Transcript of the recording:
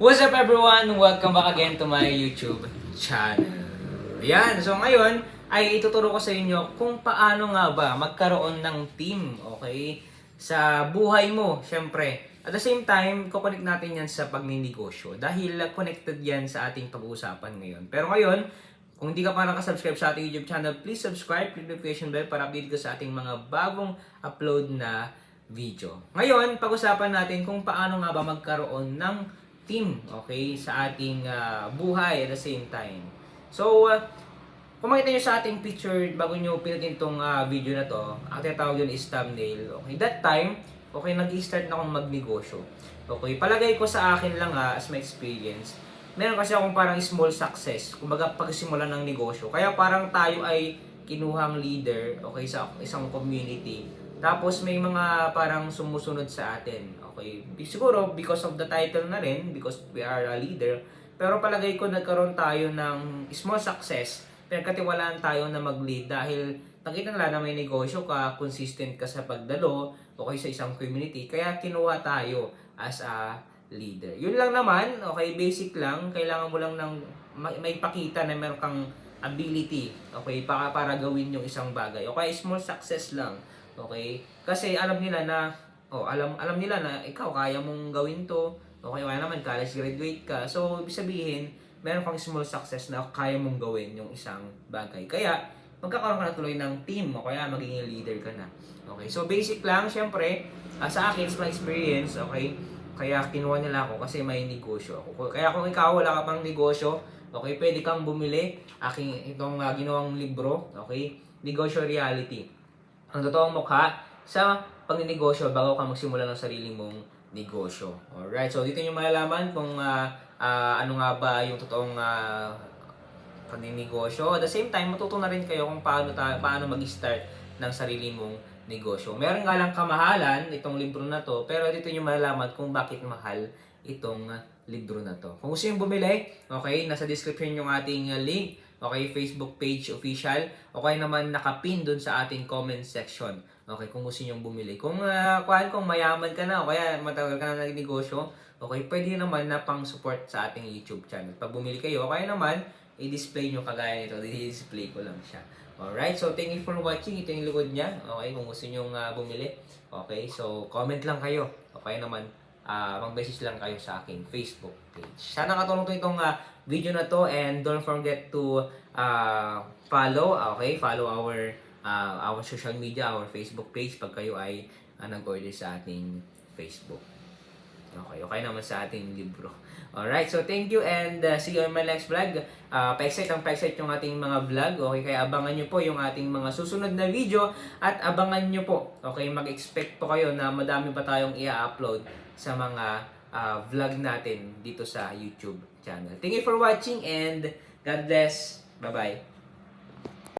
What's up everyone? Welcome back again to my YouTube channel. Ayan, so ngayon ay ituturo ko sa inyo kung paano nga ba magkaroon ng team, okay? Sa buhay mo, syempre. At the same time, kukonek natin yan sa pagninegosyo dahil connected yan sa ating pag-uusapan ngayon. Pero ngayon, kung hindi ka pa nakasubscribe sa ating YouTube channel, please subscribe, click notification bell para update ka sa ating mga bagong upload na video. Ngayon, pag-usapan natin kung paano nga ba magkaroon ng team, okay, sa ating buhay at the same time. So, kung makita nyo sa ating picture, bago nyo pinutin itong video na to, ang tinatawag yun is thumbnail. Okay, that time, okay, nag-i-start na akong magnegosyo. Okay, palagay ko sa akin lang as my experience, meron kasi akong parang small success, kumbaga pagsimula ng negosyo. Kaya parang tayo ay kinuhang leader, okay, sa isang community. Tapos may mga parang sumusunod sa atin. Okay, siguro because of the title na rin, because we are a leader. Pero palagay ko nagkaroon tayo ng small success. Pinagkatiwalaan tayo na mag-lead dahil nakita nila na may negosyo ka, consistent ka sa pagdalo, okay, sa isang community. Kaya kinuha tayo as a leader. Yun lang naman, okay, basic lang. Kailangan mo lang ng may pakita na meron kang ability, okay, para gawin yung isang bagay. Okay, small success lang. Okay? Kasi alam nila na alam nila na ikaw kaya mong gawin to. Okay, kaya naman college graduate ka. So, ibig sabihin, meron kang small success na kaya mong gawin yung isang bagay. Kaya, magkakaroon ka na tuloy ng team o kaya magiging leader ka na. Okay, so basic lang, syempre, sa akin, sa my experience, okay, kaya kinuha nila ako kasi may negosyo ako. Kaya kung ikaw wala ka pang negosyo, okay, pwede kang bumili itong ginawang libro, okay, Negosyo Reality. Ang totoong mukha sa pagninegosyo bago ka magsimula ng sarili mong negosyo. Alright, so dito nyo malalaman kung ano nga ba yung totoong pagninegosyo. At the same time, matuto na rin kayo kung paano mag-start ng sarili mong negosyo. Meron nga lang kamahalan itong libro na to, pero dito nyo malalaman kung bakit mahal itong libro na to. Kung gusto nyo bumili, okay, nasa description yung ating link. Okay, Facebook page official. Okay naman nakapin dun sa ating comment section. Okay, kung gusto niyo bumili. Kung kung mayaman ka na o kaya matagal ka na nagnegosyo, okay, pwede naman na pang-support sa ating YouTube channel. Pag bumili kayo, okay naman, i-display nyo kagaya nito. I-display ko lang siya. Alright, so thank you for watching. Ito yung likod niya. Okay, kung gusto niyo bumili. Okay, so comment lang kayo. Okay naman, mag-message lang kayo sa aking Facebook page. Sana katulong itong video na to, and don't forget to follow our social media, our Facebook page pag kayo ay nag-order sa ating Facebook. Okay naman sa ating libro. Alright, so thank you and see you on my next vlog. Pa-excite yung ating mga vlog. Okay, kaya abangan nyo po yung ating mga susunod na video at abangan nyo po. Okay, mag-expect po kayo na madami pa tayong i-upload sa mga vlog natin dito sa YouTube channel. Thank you for watching and God bless. Bye-bye.